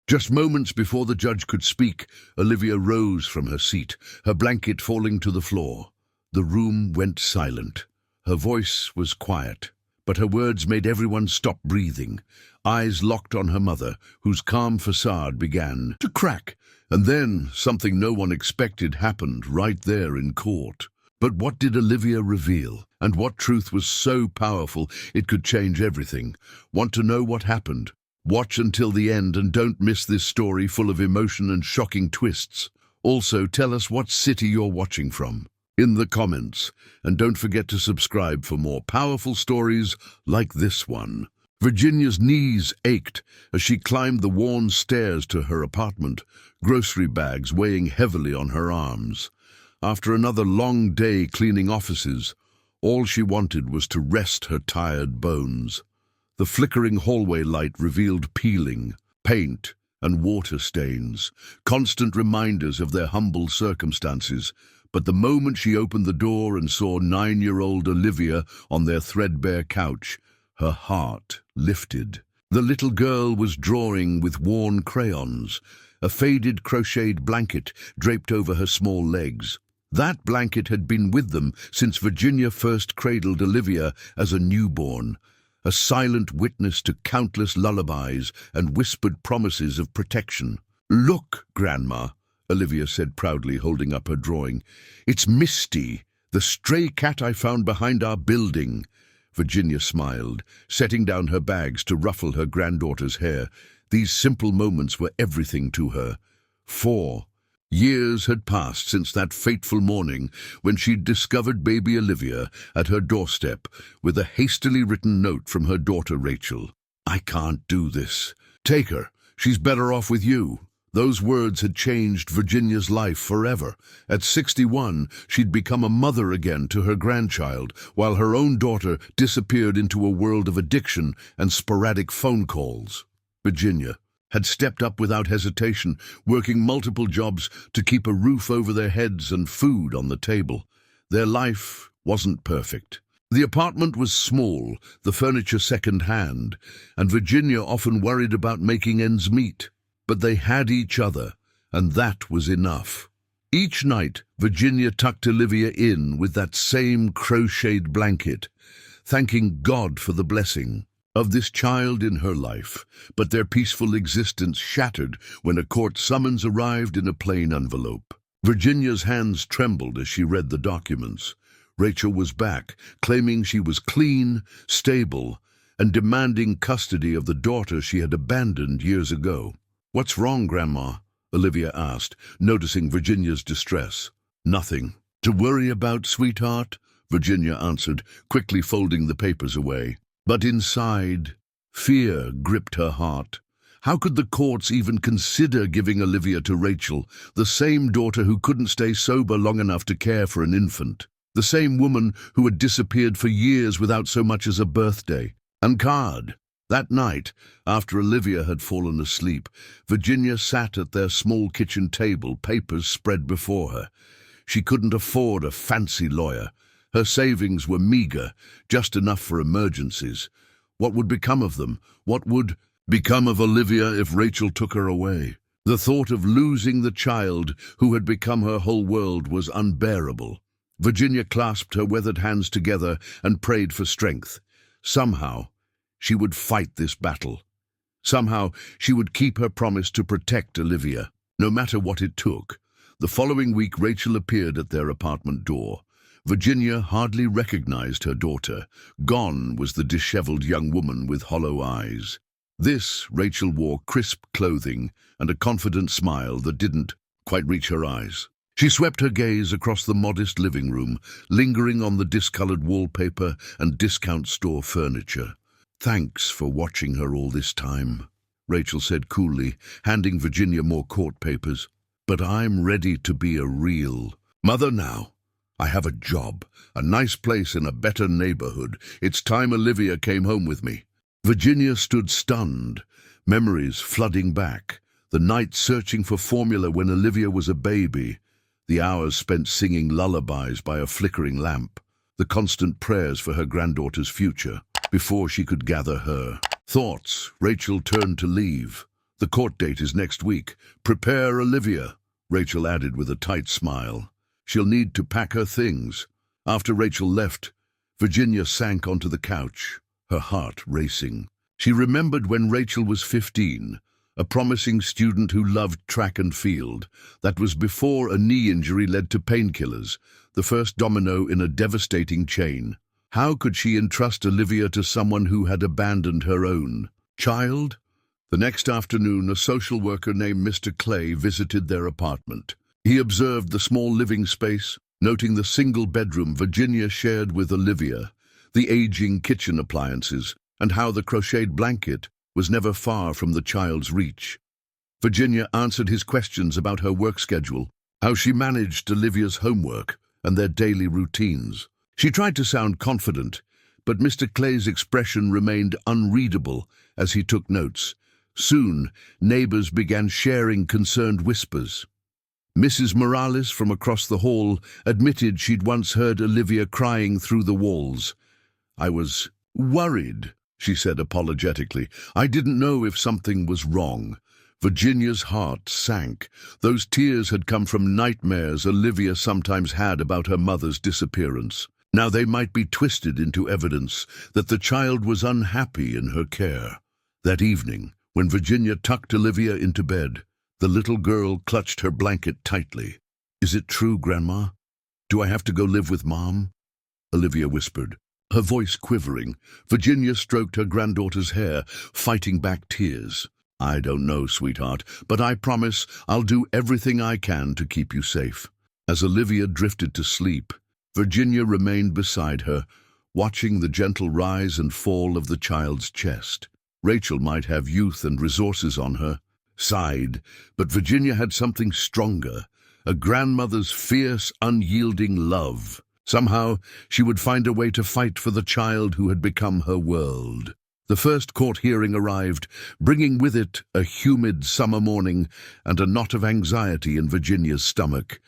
Just moments before the judge could speak, Olivia rose from her seat, her blanket falling to the floor. The room went silent. Her voice was quiet, but her words made everyone stop breathing. Eyes locked on her mother, whose calm facade began to crack. And then something no one expected happened right there in court. But what did Olivia reveal? And what truth was so powerful it could change everything? Want to know what happened? Watch until the end and don't miss this story full of emotion and shocking twists. Also, tell us what city you're watching from in the comments. And don't forget to subscribe for more powerful stories like this one. Virginia's knees ached as she climbed the worn stairs to her apartment, grocery bags weighing heavily on her arms. After another long day cleaning offices, all she wanted was to rest her tired bones. The flickering hallway light revealed peeling, paint, and water stains, constant reminders of their humble circumstances. But the moment she opened the door and saw 9-year-old Olivia on their threadbare couch, her heart lifted. The little girl was drawing with worn crayons, a faded crocheted blanket draped over her small legs. That blanket had been with them since Virginia first cradled Olivia as a newborn, a silent witness to countless lullabies and whispered promises of protection. "Look, Grandma," Olivia said proudly, holding up her drawing. "It's Misty, the stray cat I found behind our building." Virginia smiled, setting down her bags to ruffle her granddaughter's hair. These simple moments were everything to her. 4 years had passed since that fateful morning when she'd discovered baby Olivia at her doorstep with a hastily written note from her daughter Rachel. "I can't do this. Take her. She's better off with you." Those words had changed Virginia's life forever. At 61, she'd become a mother again to her grandchild, while her own daughter disappeared into a world of addiction and sporadic phone calls. Virginia had stepped up without hesitation, working multiple jobs to keep a roof over their heads and food on the table. Their life wasn't perfect. The apartment was small, the furniture second-hand, and Virginia often worried about making ends meet. But they had each other, and that was enough. Each night, Virginia tucked Olivia in with that same crocheted blanket, thanking God for the blessing of this child in her life. But their peaceful existence shattered when a court summons arrived in a plain envelope. Virginia's hands trembled as she read the documents. Rachel was back, claiming she was clean, stable, and demanding custody of the daughter she had abandoned years ago. "What's wrong, Grandma?" Olivia asked, noticing Virginia's distress. "Nothing to worry about, sweetheart," Virginia answered, quickly folding the papers away. But inside, fear gripped her heart. How could the courts even consider giving Olivia to Rachel, the same daughter who couldn't stay sober long enough to care for an infant, the same woman who had disappeared for years without so much as a birthday and card? That night, after Olivia had fallen asleep, Virginia sat at their small kitchen table, papers spread before her. She couldn't afford a fancy lawyer. Her savings were meager, just enough for emergencies. What would become of them? What would become of Olivia if Rachel took her away? The thought of losing the child who had become her whole world was unbearable. Virginia clasped her weathered hands together and prayed for strength. Somehow, she would fight this battle. Somehow, she would keep her promise to protect Olivia, no matter what it took. The following week, Rachel appeared at their apartment door. Virginia hardly recognized her daughter. Gone was the disheveled young woman with hollow eyes. This, Rachel wore crisp clothing and a confident smile that didn't quite reach her eyes. She swept her gaze across the modest living room, lingering on the discolored wallpaper and discount store furniture. "Thanks for watching her all this time," Rachel said coolly, handing Virginia more court papers. "But I'm ready to be a real mother now. I have a job, a nice place in a better neighborhood. It's time Olivia came home with me." Virginia stood stunned, memories flooding back. The night searching for formula when Olivia was a baby, the hours spent singing lullabies by a flickering lamp, the constant prayers for her granddaughter's future before she could gather her thoughts. Rachel turned to leave, The court date is next week. Prepare Olivia, Rachel added with a tight smile. She'll need to pack her things. After Rachel left, Virginia sank onto the couch, her heart racing. She remembered when Rachel was 15, a promising student who loved track and field. That was before a knee injury led to painkillers, the first domino in a devastating chain. How could she entrust Olivia to someone who had abandoned her own child? The next afternoon, a social worker named Mr. Clay visited their apartment. He observed the small living space, noting the single bedroom Virginia shared with Olivia, the aging kitchen appliances, and how the crocheted blanket was never far from the child's reach. Virginia answered his questions about her work schedule, how she managed Olivia's homework, and their daily routines. She tried to sound confident, but Mr. Clay's expression remained unreadable as he took notes. Soon, neighbors began sharing concerned whispers. Mrs. Morales from across the hall admitted she'd once heard Olivia crying through the walls. "I was worried," she said apologetically. "I didn't know if something was wrong." Virginia's heart sank. Those tears had come from nightmares Olivia sometimes had about her mother's disappearance. Now they might be twisted into evidence that the child was unhappy in her care. That evening, when Virginia tucked Olivia into bed, the little girl clutched her blanket tightly. "Is it true, Grandma? Do I have to go live with Mom?" Olivia whispered, her voice quivering. Virginia stroked her granddaughter's hair, fighting back tears. "I don't know, sweetheart, but I promise I'll do everything I can to keep you safe." As Olivia drifted to sleep, Virginia remained beside her, watching the gentle rise and fall of the child's chest. Rachel might have youth and resources on her side, but Virginia had something stronger, a grandmother's fierce, unyielding love. Somehow, she would find a way to fight for the child who had become her world. The first court hearing arrived, bringing with it a humid summer morning and a knot of anxiety in Virginia's stomach.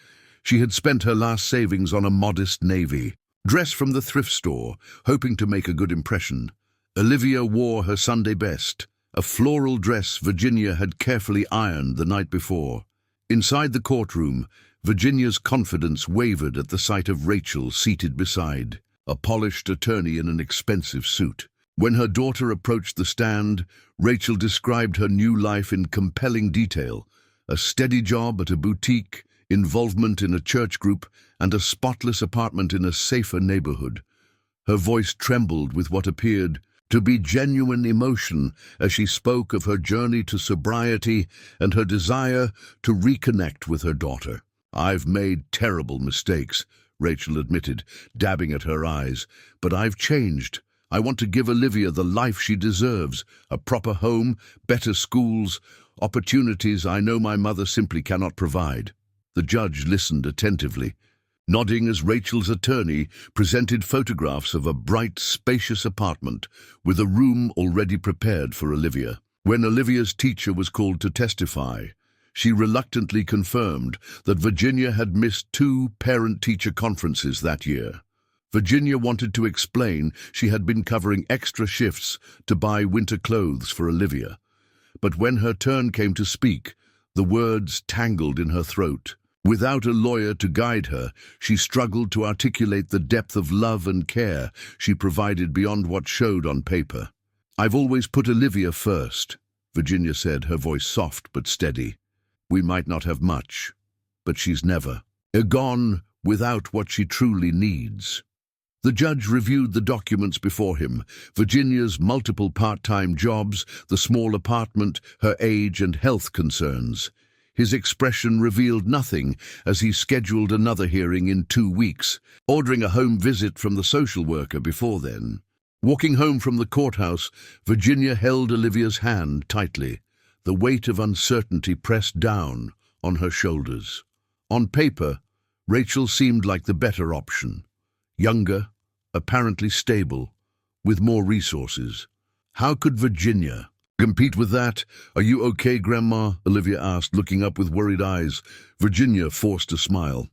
She had spent her last savings on a modest navy dress from the thrift store, hoping to make a good impression. Olivia wore her Sunday best, a floral dress Virginia had carefully ironed the night before. Inside the courtroom, Virginia's confidence wavered at the sight of Rachel seated beside, a polished attorney in an expensive suit. When her daughter approached the stand, Rachel described her new life in compelling detail: a steady job at a boutique, involvement in a church group, and a spotless apartment in a safer neighborhood. Her voice trembled with what appeared to be genuine emotion as she spoke of her journey to sobriety and her desire to reconnect with her daughter. "I've made terrible mistakes," Rachel admitted, dabbing at her eyes, "but I've changed. I want to give Olivia the life she deserves, a proper home, better schools, opportunities I know my mother simply cannot provide." The judge listened attentively, nodding as Rachel's attorney presented photographs of a bright, spacious apartment with a room already prepared for Olivia. When Olivia's teacher was called to testify, she reluctantly confirmed that Virginia had missed 2 parent-teacher conferences that year. Virginia wanted to explain she had been covering extra shifts to buy winter clothes for Olivia. But when her turn came to speak, the words tangled in her throat. Without a lawyer to guide her, she struggled to articulate the depth of love and care she provided beyond what showed on paper. "I've always put Olivia first," Virginia said, her voice soft but steady. "We might not have much, but she's never gone without what she truly needs." The judge reviewed the documents before him: Virginia's multiple part-time jobs, the small apartment, her age and health concerns. His expression revealed nothing as he scheduled another hearing in 2 weeks, ordering a home visit from the social worker before then. Walking home from the courthouse, Virginia held Olivia's hand tightly, the weight of uncertainty pressed down on her shoulders. On paper, Rachel seemed like the better option. Younger, apparently stable, with more resources. How could Virginia compete with that? "Are you okay, Grandma?" Olivia asked, looking up with worried eyes. Virginia forced a smile.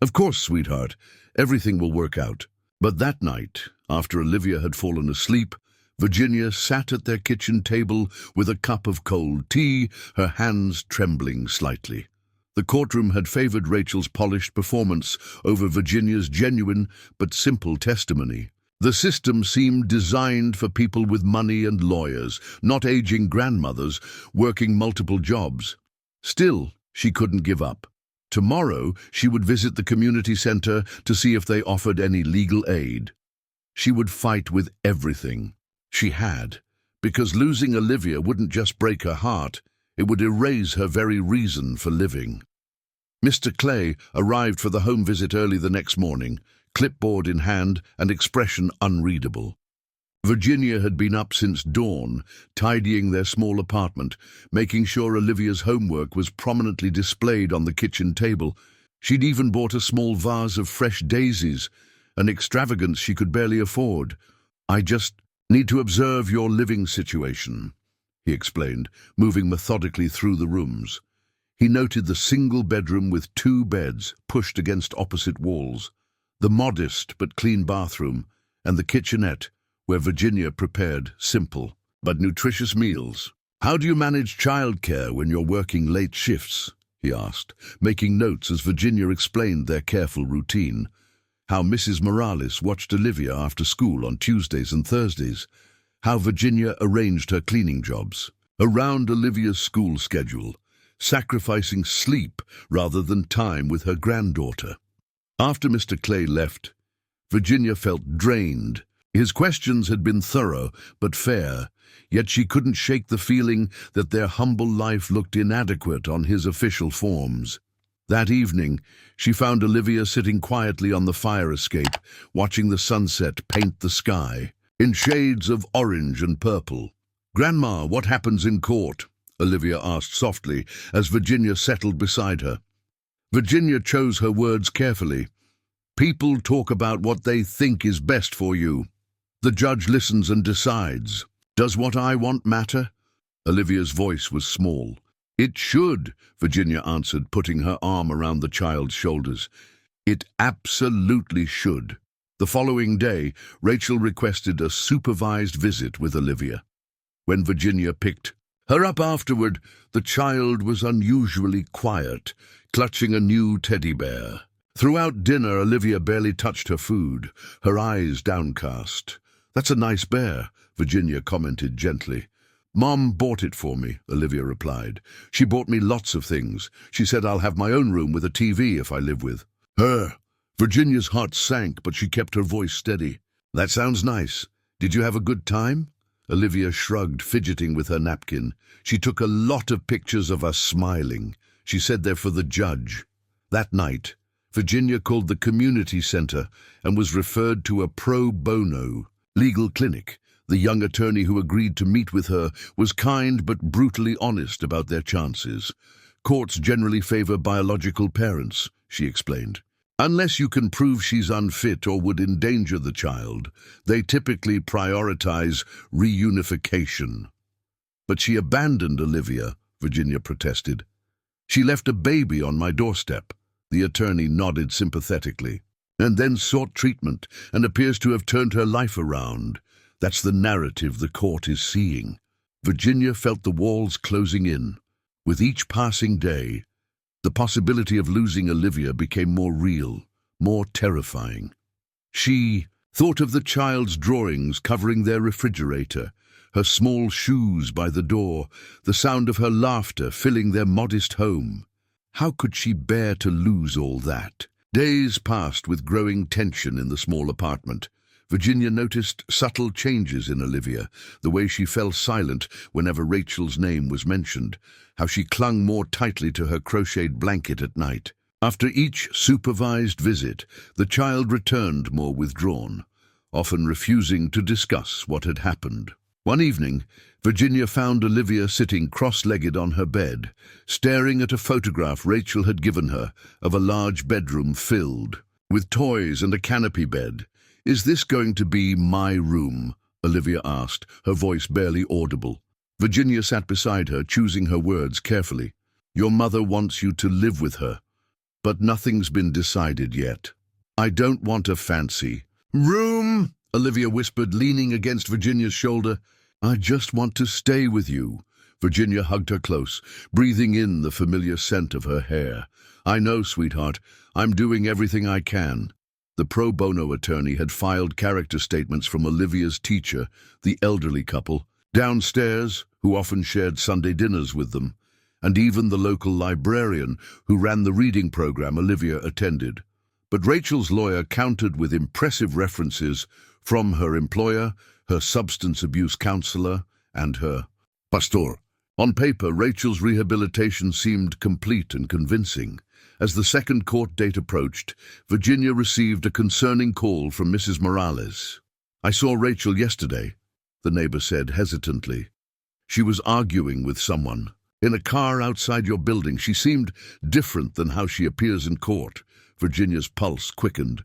"Of course, sweetheart. Everything will work out." But that night, after Olivia had fallen asleep, Virginia sat at their kitchen table with a cup of cold tea, her hands trembling slightly. The courtroom had favored Rachel's polished performance over Virginia's genuine but simple testimony. The system seemed designed for people with money and lawyers, not aging grandmothers working multiple jobs. Still, she couldn't give up. Tomorrow, she would visit the community center to see if they offered any legal aid. She would fight with everything she had, because losing Olivia wouldn't just break her heart, it would erase her very reason for living. Mr. Clay arrived for the home visit early the next morning, clipboard in hand and expression unreadable. Virginia had been up since dawn, tidying their small apartment, making sure Olivia's homework was prominently displayed on the kitchen table. She'd even bought a small vase of fresh daisies, an extravagance she could barely afford. "I just need to observe your living situation," he explained, moving methodically through the rooms. He noted the single bedroom with 2 beds pushed against opposite walls, the modest but clean bathroom, and the kitchenette, where Virginia prepared simple but nutritious meals. "How do you manage childcare when you're working late shifts?" he asked, making notes as Virginia explained their careful routine. How Mrs. Morales watched Olivia after school on Tuesdays and Thursdays. How Virginia arranged her cleaning jobs around Olivia's school schedule, sacrificing sleep rather than time with her granddaughter. After Mr. Clay left, Virginia felt drained. His questions had been thorough but fair, yet she couldn't shake the feeling that their humble life looked inadequate on his official forms. That evening, she found Olivia sitting quietly on the fire escape, watching the sunset paint the sky, in shades of orange and purple. "Grandma, what happens in court?" Olivia asked softly, as Virginia settled beside her. Virginia chose her words carefully. "People talk about what they think is best for you. The judge listens and decides. Does what I want matter?" Olivia's voice was small. "It should," Virginia answered, putting her arm around the child's shoulders. "It absolutely should." The following day, Rachel requested a supervised visit with Olivia. When Virginia picked her up afterward, the child was unusually quiet, clutching a new teddy bear. Throughout dinner, Olivia barely touched her food, her eyes downcast. "That's a nice bear," Virginia commented gently. "Mom bought it for me," Olivia replied. "She bought me lots of things. She said I'll have my own room with a TV if I live with her." Virginia's heart sank, but she kept her voice steady. "That sounds nice. Did you have a good time?" Olivia shrugged, fidgeting with her napkin. "She took a lot of pictures of us smiling. She said they're for the judge." That night, Virginia called the community center and was referred to a pro bono legal clinic. The young attorney who agreed to meet with her was kind but brutally honest about their chances. "Courts generally favor biological parents," she explained. "Unless you can prove she's unfit or would endanger the child, they typically prioritize reunification." "But she abandoned Olivia," Virginia protested. "She left a baby on my doorstep." The attorney nodded sympathetically. "And then sought treatment and appears to have turned her life around. That's the narrative the court is seeing." Virginia felt the walls closing in. With each passing day, the possibility of losing Olivia became more real, more terrifying. She thought of the child's drawings covering their refrigerator, her small shoes by the door, the sound of her laughter filling their modest home. How could she bear to lose all that? Days passed with growing tension in the small apartment. Virginia noticed subtle changes in Olivia, the way she fell silent whenever Rachel's name was mentioned, how she clung more tightly to her crocheted blanket at night. After each supervised visit, the child returned more withdrawn, often refusing to discuss what had happened. One evening, Virginia found Olivia sitting cross-legged on her bed, staring at a photograph Rachel had given her of a large bedroom filled with toys and a canopy bed. "Is this going to be my room?" Olivia asked, her voice barely audible. Virginia sat beside her, choosing her words carefully. "Your mother wants you to live with her, but nothing's been decided yet." "I don't want a fancy room," Olivia whispered, leaning against Virginia's shoulder. "I just want to stay with you." Virginia hugged her close, breathing in the familiar scent of her hair. "I know, sweetheart. I'm doing everything I can." The pro bono attorney had filed character statements from Olivia's teacher, the elderly couple, downstairs, who often shared Sunday dinners with them, and even the local librarian who ran the reading program Olivia attended. But Rachel's lawyer countered with impressive references from her employer, her substance abuse counselor, and her pastor. On paper, Rachel's rehabilitation seemed complete and convincing. As the second court date approached, Virginia received a concerning call from Mrs. Morales. "I saw Rachel yesterday," the neighbor said hesitantly. "She was arguing with someone. In a car outside your building. She seemed different than how she appears in court." Virginia's pulse quickened.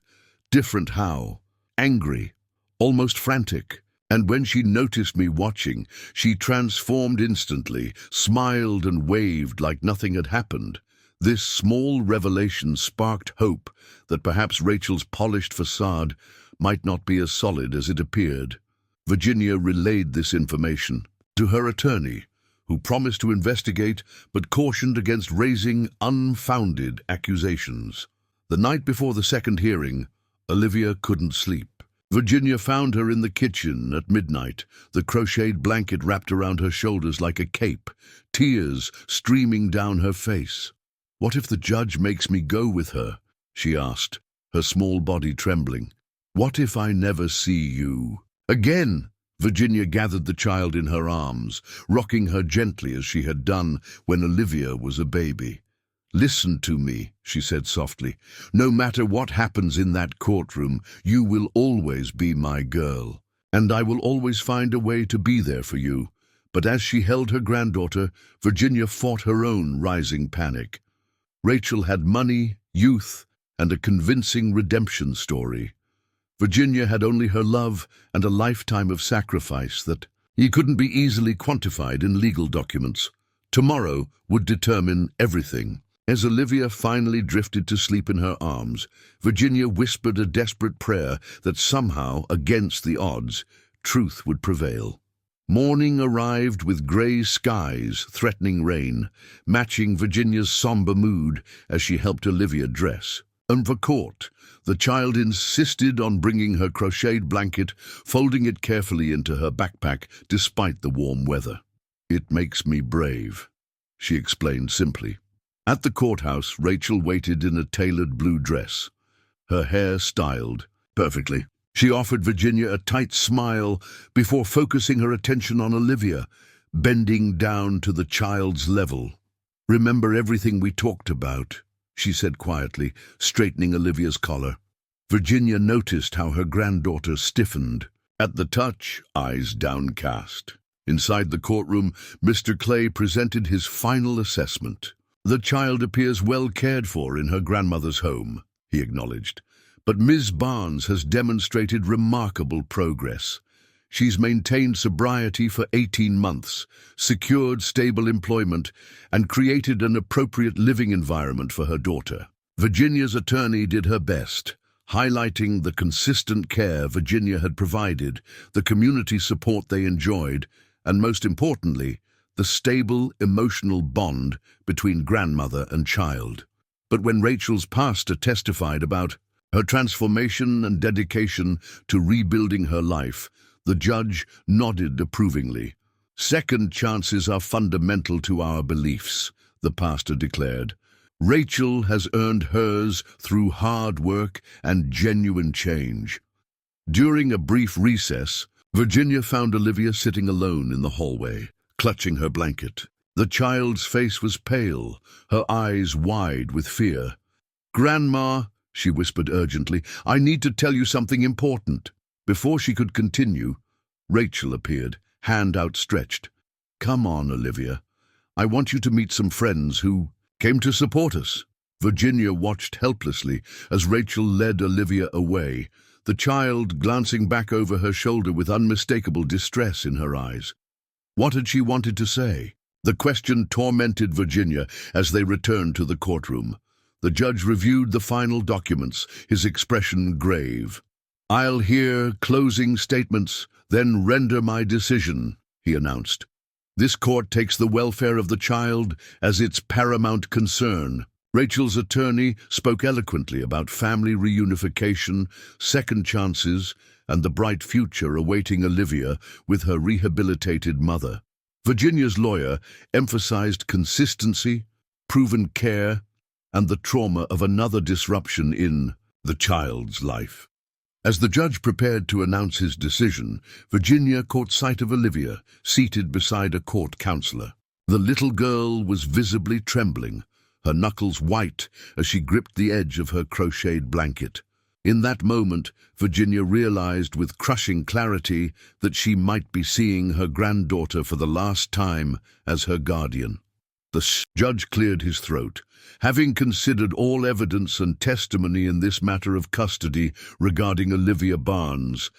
Different how? Angry, almost frantic. And when she noticed me watching, she transformed instantly, smiled and waved like nothing had happened. This small revelation sparked hope that perhaps Rachel's polished facade might not be as solid as it appeared. Virginia relayed this information to her attorney, who promised to investigate but cautioned against raising unfounded accusations. The night before the second hearing, Olivia couldn't sleep. Virginia found her in the kitchen at midnight, the crocheted blanket wrapped around her shoulders like a cape, tears streaming down her face. "What if the judge makes me go with her?" she asked, her small body trembling. "What if I never see you again?" Virginia gathered the child in her arms, rocking her gently as she had done when Olivia was a baby. "Listen to me," she said softly. "No matter what happens in that courtroom, you will always be my girl, and I will always find a way to be there for you." But as she held her granddaughter, Virginia fought her own rising panic. Rachel had money, youth, and a convincing redemption story. Virginia had only her love and a lifetime of sacrifice that couldn't be easily quantified in legal documents. Tomorrow would determine everything. As Olivia finally drifted to sleep in her arms, Virginia whispered a desperate prayer that somehow, against the odds, truth would prevail. Morning arrived with grey skies, threatening rain, matching Virginia's somber mood as she helped Olivia dress. And for court, the child insisted on bringing her crocheted blanket, folding it carefully into her backpack despite the warm weather. "It makes me brave," she explained simply. At the courthouse, Rachel waited in a tailored blue dress, her hair styled perfectly. She offered Virginia a tight smile before focusing her attention on Olivia, bending down to the child's level. "Remember everything we talked about," she said quietly, straightening Olivia's collar. Virginia noticed how her granddaughter stiffened. At the touch, eyes downcast. Inside the courtroom, Mr. Clay presented his final assessment. "The child appears well cared for in her grandmother's home," he acknowledged. "But Ms. Barnes has demonstrated remarkable progress. She's maintained sobriety for 18 months, secured stable employment, and created an appropriate living environment for her daughter." Virginia's attorney did her best, highlighting the consistent care Virginia had provided, the community support they enjoyed, and most importantly, the stable emotional bond between grandmother and child. But when Rachel's pastor testified about her transformation and dedication to rebuilding her life, the judge nodded approvingly. "Second chances are fundamental to our beliefs," the pastor declared. "Rachel has earned hers through hard work and genuine change." During a brief recess, Virginia found Olivia sitting alone in the hallway, clutching her blanket. The child's face was pale, her eyes wide with fear. "Grandma," she whispered urgently, "I need to tell you something important." Before she could continue, Rachel appeared, hand outstretched. "Come on, Olivia. I want you to meet some friends who came to support us." Virginia watched helplessly as Rachel led Olivia away, the child glancing back over her shoulder with unmistakable distress in her eyes. What had she wanted to say? The question tormented Virginia as they returned to the courtroom. The judge reviewed the final documents, his expression grave. "I'll hear closing statements, then render my decision," he announced. "This court takes the welfare of the child as its paramount concern." Rachel's attorney spoke eloquently about family reunification, second chances, and the bright future awaiting Olivia with her rehabilitated mother. Virginia's lawyer emphasized consistency, proven care, and the trauma of another disruption in the child's life. As the judge prepared to announce his decision, Virginia caught sight of Olivia, seated beside a court counselor. The little girl was visibly trembling, her knuckles white as she gripped the edge of her crocheted blanket. In that moment, Virginia realized with crushing clarity that she might be seeing her granddaughter for the last time as her guardian. The judge cleared his throat. "Having considered all evidence and testimony in this matter of custody regarding Olivia Barnes,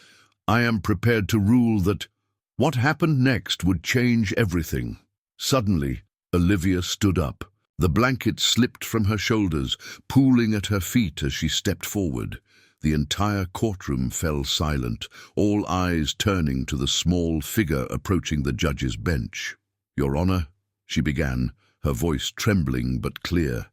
I am prepared to rule that what happened next would change everything." Suddenly, Olivia stood up. The blanket slipped from her shoulders, pooling at her feet as she stepped forward. The entire courtroom fell silent, all eyes turning to the small figure approaching the judge's bench. "Your Honor," she began, her voice trembling but clear,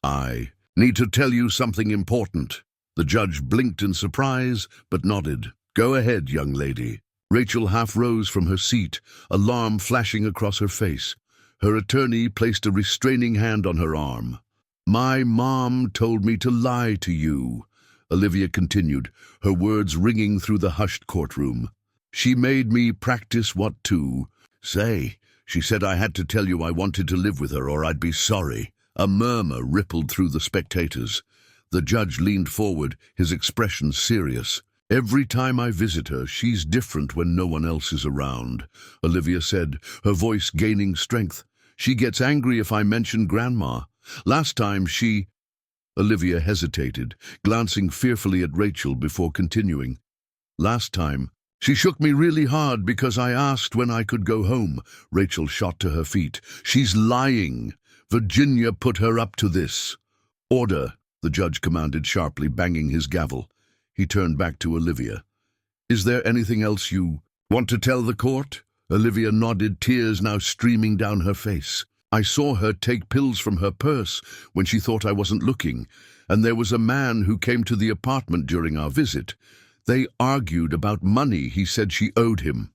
"I need to tell you something important." The judge blinked in surprise, but nodded. "Go ahead, young lady." Rachel half rose from her seat, alarm flashing across her face. Her attorney placed a restraining hand on her arm. "My mom told me to lie to you," Olivia continued, her words ringing through the hushed courtroom. "She made me practice what to say. She said I had to tell you I wanted to live with her or I'd be sorry." A murmur rippled through the spectators. The judge leaned forward, his expression serious. "Every time I visit her, she's different when no one else is around," Olivia said, her voice gaining strength. "She gets angry if I mention Grandma. Last time she—" Olivia hesitated, glancing fearfully at Rachel before continuing. "Last time, she shook me really hard because I asked when I could go home." Rachel shot to her feet. "She's lying. Virginia put her up to this." "Order," the judge commanded sharply, banging his gavel. He turned back to Olivia. "Is there anything else you want to tell the court?" Olivia nodded, tears now streaming down her face. "I saw her take pills from her purse when she thought I wasn't looking, and there was a man who came to the apartment during our visit. They argued about money he said she owed him."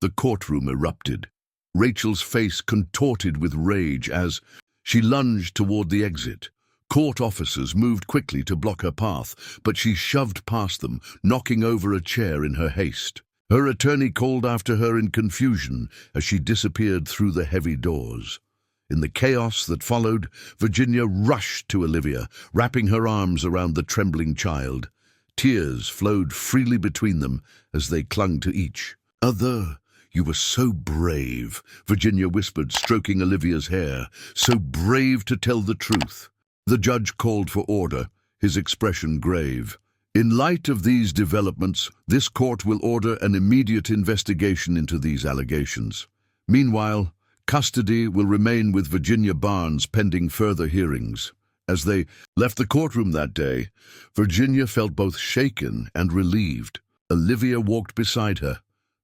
The courtroom erupted. Rachel's face contorted with rage as she lunged toward the exit. Court officers moved quickly to block her path, but she shoved past them, knocking over a chair in her haste. Her attorney called after her in confusion as she disappeared through the heavy doors. In the chaos that followed, Virginia rushed to Olivia, wrapping her arms around the trembling child. Tears flowed freely between them as they clung to each. "You were so brave," Virginia whispered, stroking Olivia's hair. "So brave to tell the truth." The judge called for order, his expression grave. "In light of these developments, this court will order an immediate investigation into these allegations. Meanwhile, custody will remain with Virginia Barnes pending further hearings." As they left the courtroom that day, Virginia felt both shaken and relieved. Olivia walked beside her,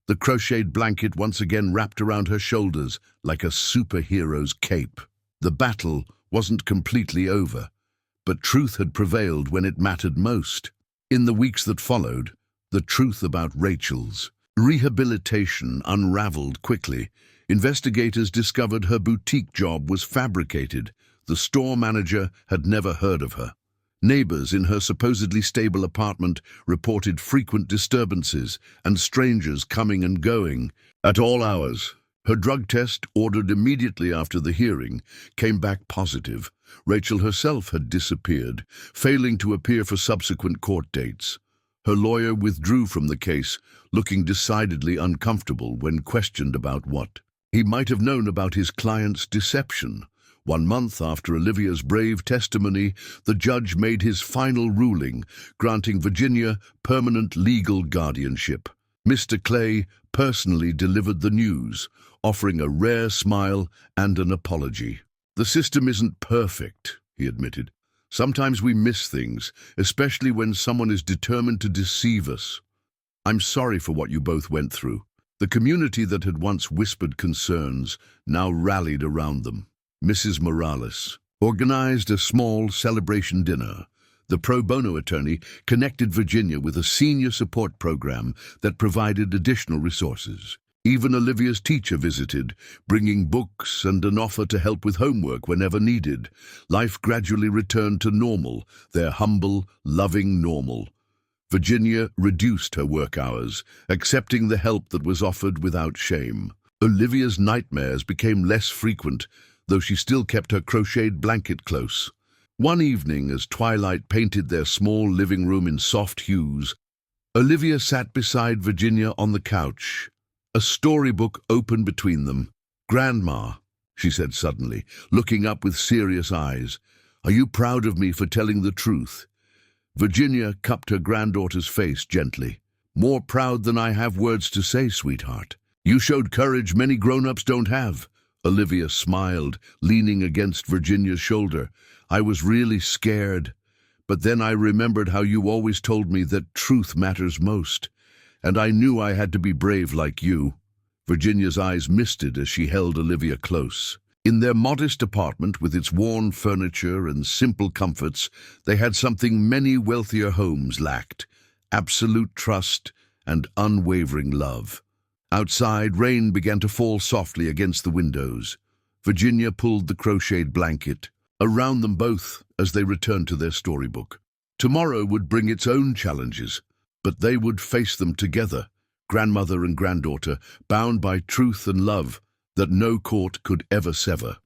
the crocheted blanket once again wrapped around her shoulders like a superhero's cape. The battle wasn't completely over, but truth had prevailed when it mattered most. In the weeks that followed, the truth about Rachel's rehabilitation unraveled quickly. Investigators discovered her boutique job was fabricated. The store manager had never heard of her. Neighbors in her supposedly stable apartment reported frequent disturbances and strangers coming and going at all hours. Her drug test, ordered immediately after the hearing, came back positive. Rachel herself had disappeared, failing to appear for subsequent court dates. Her lawyer withdrew from the case, looking decidedly uncomfortable when questioned about what he might have known about his client's deception. 1 month after Olivia's brave testimony, the judge made his final ruling, granting Virginia permanent legal guardianship. Mr. Clay personally delivered the news, offering a rare smile and an apology. "The system isn't perfect," he admitted, Sometimes we miss things, especially when someone is determined to deceive us. I'm sorry for what you both went through. The community that had once whispered concerns now rallied around them. Mrs. Morales organized a small celebration dinner. The pro bono attorney connected Virginia with a senior support program that provided additional resources. Even Olivia's teacher visited, bringing books and an offer to help with homework whenever needed. Life gradually returned to normal, their humble, loving normal. Virginia reduced her work hours, accepting the help that was offered without shame. Olivia's nightmares became less frequent, though she still kept her crocheted blanket close. One evening, as twilight painted their small living room in soft hues, Olivia sat beside Virginia on the couch. A storybook opened between them. "Grandma," she said suddenly, looking up with serious eyes, "are you proud of me for telling the truth?" Virginia cupped her granddaughter's face gently. "More proud than I have words to say, sweetheart. You showed courage many grown-ups don't have." Olivia smiled, leaning against Virginia's shoulder. "I was really scared, but then I remembered how you always told me that truth matters most, and I knew I had to be brave like you." Virginia's eyes misted as she held Olivia close. In their modest apartment, with its worn furniture and simple comforts, they had something many wealthier homes lacked: absolute trust and unwavering love. Outside, rain began to fall softly against the windows. Virginia pulled the crocheted blanket around them both as they returned to their storybook. Tomorrow would bring its own challenges, but they would face them together, grandmother and granddaughter, bound by truth and love that no court could ever sever.